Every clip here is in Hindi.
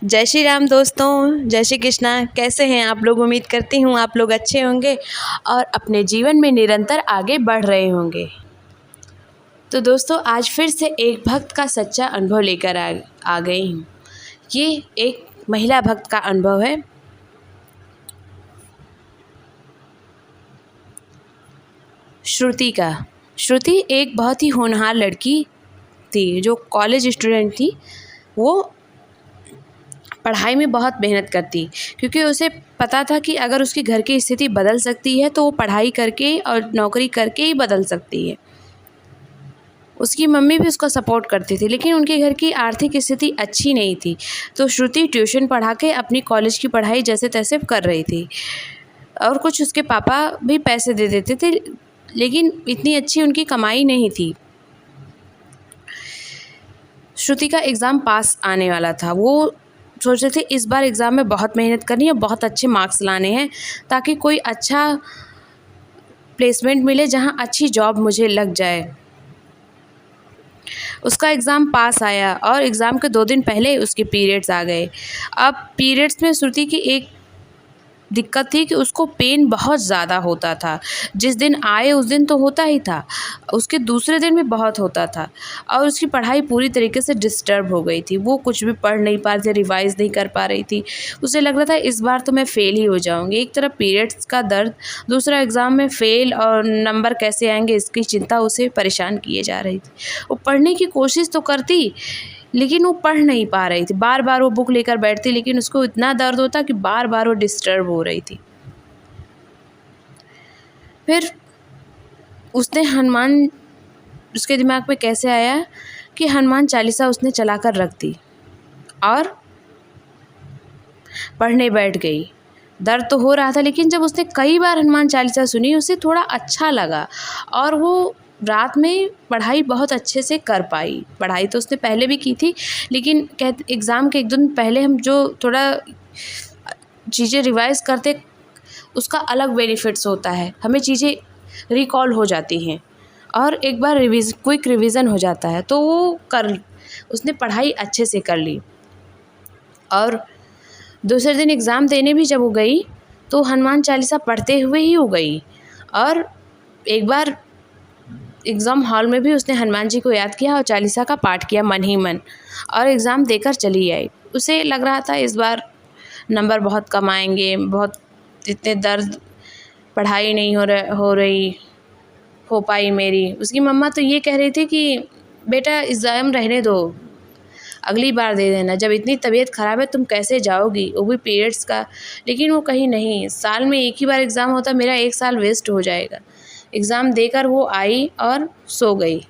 जय श्री राम दोस्तों, जय श्री कृष्णा। कैसे हैं आप लोग? उम्मीद करती हूँ आप लोग अच्छे होंगे और अपने जीवन में निरंतर आगे बढ़ रहे होंगे। तो दोस्तों, आज फिर से एक भक्त का सच्चा अनुभव लेकर आ गई हूँ। ये एक महिला भक्त का अनुभव है। श्रुति का। श्रुति एक बहुत ही होनहार लड़की थी जो कॉलेज स्टूडेंट थी। वो पढ़ाई में बहुत मेहनत करती, क्योंकि उसे पता था कि अगर उसके घर की स्थिति बदल सकती है तो वो पढ़ाई करके और नौकरी करके ही बदल सकती है। उसकी मम्मी भी उसको सपोर्ट करती थी, लेकिन उनके घर की आर्थिक स्थिति अच्छी नहीं थी। तो श्रुति ट्यूशन पढ़ा के अपनी कॉलेज की पढ़ाई जैसे तैसे कर रही थी और कुछ उसके पापा भी पैसे दे देते थे, लेकिन इतनी अच्छी उनकी कमाई नहीं थी। श्रुति का एग्ज़ाम पास आने वाला था। वो सोच रहे थे इस बार एग्ज़ाम में बहुत मेहनत करनी है, बहुत अच्छे मार्क्स लाने हैं ताकि कोई अच्छा प्लेसमेंट मिले जहां अच्छी जॉब मुझे लग जाए। उसका एग्ज़ाम पास आया और एग्ज़ाम के 2 दिन पहले उसके पीरियड्स आ गए। अब पीरियड्स में श्रुति की एक दिक्कत थी कि उसको पेन बहुत ज़्यादा होता था। जिस दिन आए उस दिन तो होता ही था, उसके दूसरे दिन भी बहुत होता था और उसकी पढ़ाई पूरी तरीके से डिस्टर्ब हो गई थी। वो कुछ भी पढ़ नहीं पा रही थी, रिवाइज़ नहीं कर पा रही थी। उसे लग रहा था इस बार तो मैं फ़ेल ही हो जाऊँगी। एक तरफ पीरियड्स का दर्द, दूसरा एग्ज़ाम में फ़ेल और नंबर कैसे आएँगे इसकी चिंता उसे परेशान किए जा रही थी। वो पढ़ने की कोशिश तो करती, लेकिन वो पढ़ नहीं पा रही थी। बार बार वो बुक लेकर बैठती, लेकिन उसको इतना दर्द होता कि बार बार वो डिस्टर्ब हो रही थी। फिर उसने उसके दिमाग में कैसे आया कि हनुमान चालीसा उसने चला कर रख दी और पढ़ने बैठ गई। दर्द तो हो रहा था, लेकिन जब उसने कई बार हनुमान चालीसा सुनी उसे थोड़ा अच्छा लगा और वो रात में पढ़ाई बहुत अच्छे से कर पाई। पढ़ाई तो उसने पहले भी की थी, लेकिन एग्ज़ाम के 1 दिन पहले हम जो थोड़ा चीज़ें रिवाइज़ करते, उसका अलग बेनिफिट्स होता है। हमें चीज़ें रिकॉल हो जाती हैं और एक बार क्विक रिवीजन हो जाता है, तो उसने पढ़ाई अच्छे से कर ली। और दूसरे दिन एग्ज़ाम देने भी जब वो गई तो हनुमान चालीसा पढ़ते हुए ही हो गई और एक बार एग्ज़ाम हॉल में भी उसने हनुमान जी को याद किया और चालीसा का पाठ किया मन ही मन और एग्ज़ाम देकर चली आई। उसे लग रहा था इस बार नंबर बहुत कम आएंगे, बहुत इतने दर्द, पढ़ाई नहीं हो पाई मेरी। उसकी मम्मा तो ये कह रही थी कि बेटा एग्ज़ाम रहने दो, अगली बार दे देना, जब इतनी तबीयत ख़राब है तुम कैसे जाओगी, वो भी पीरियड्स का। लेकिन वो कहीं नहीं, साल में एक ही बार एग्ज़ाम होता, मेरा 1 साल वेस्ट हो जाएगा। एग्ज़ाम देकर वो आई और सो गई।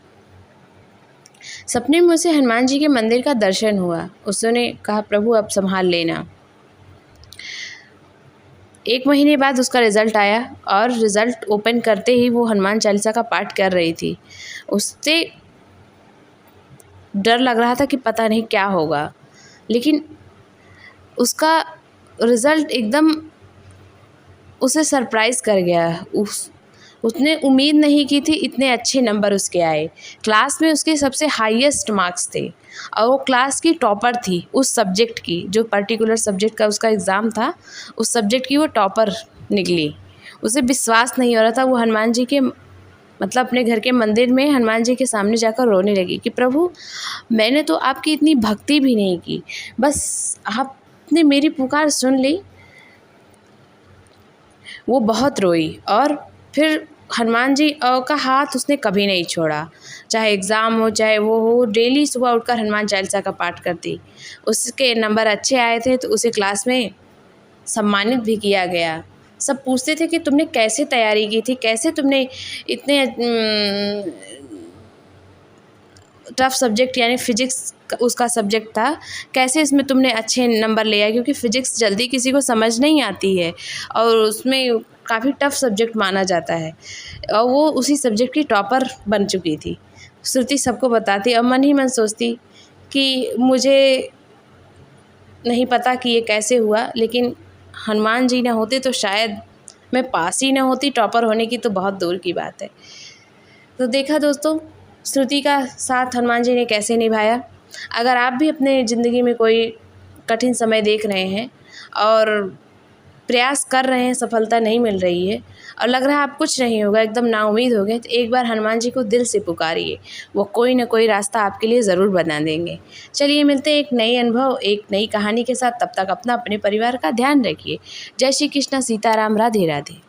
सपने में उसे हनुमान जी के मंदिर का दर्शन हुआ। उसने कहा प्रभु अब संभाल लेना। 1 महीने बाद उसका रिज़ल्ट आया और रिज़ल्ट ओपन करते ही वो हनुमान चालीसा का पाठ कर रही थी। उससे डर लग रहा था कि पता नहीं क्या होगा, लेकिन उसका रिज़ल्ट एकदम उसे सरप्राइज़ कर गया। उसने उम्मीद नहीं की थी इतने अच्छे नंबर उसके आए। क्लास में उसके सबसे हाईएस्ट मार्क्स थे और वो क्लास की टॉपर थी उस सब्जेक्ट की, जो पर्टिकुलर सब्जेक्ट का उसका एग्ज़ाम था, उस सब्जेक्ट की वो टॉपर निकली। उसे विश्वास नहीं हो रहा था। वो हनुमान जी के अपने घर के मंदिर में हनुमान जी के सामने जाकर रोने लगी कि प्रभु मैंने तो आपकी इतनी भक्ति भी नहीं की, बस आपने मेरी पुकार सुन ली। वो बहुत रोई और फिर हनुमान जी का हाथ उसने कभी नहीं छोड़ा, चाहे एग्ज़ाम हो चाहे वो हो। डेली सुबह उठकर हनुमान चालीसा का पाठ करती। उसके नंबर अच्छे आए थे तो उसे क्लास में सम्मानित भी किया गया। सब पूछते थे कि तुमने कैसे तैयारी की थी, कैसे तुमने इतने टफ सब्जेक्ट यानी फ़िज़िक्स उसका सब्जेक्ट था, कैसे इसमें तुमने अच्छे नंबर ले आए, क्योंकि फ़िज़िक्स जल्दी किसी को समझ नहीं आती है और उसमें काफ़ी टफ सब्जेक्ट माना जाता है और वो उसी सब्जेक्ट की टॉपर बन चुकी थी। श्रुति सबको बताती और मन ही मन सोचती कि मुझे नहीं पता कि ये कैसे हुआ, लेकिन हनुमान जी ना होते तो शायद मैं पास ही ना होती। टॉपर होने की तो बहुत दूर की बात है। तो देखा दोस्तों, श्रुति का साथ हनुमान जी ने कैसे निभाया। अगर आप भी अपने ज़िंदगी में कोई कठिन समय देख रहे हैं और प्रयास कर रहे हैं, सफलता नहीं मिल रही है और लग रहा है अब कुछ नहीं होगा, एकदम नाउम्मीद हो गए, तो एक बार हनुमान जी को दिल से पुकारिए, वो कोई ना कोई रास्ता आपके लिए ज़रूर बना देंगे। चलिए मिलते हैं एक नए अनुभव, एक नई कहानी के साथ। तब तक अपना अपने परिवार का ध्यान रखिए। जय श्री कृष्ण, सीताराम, राधे राधे।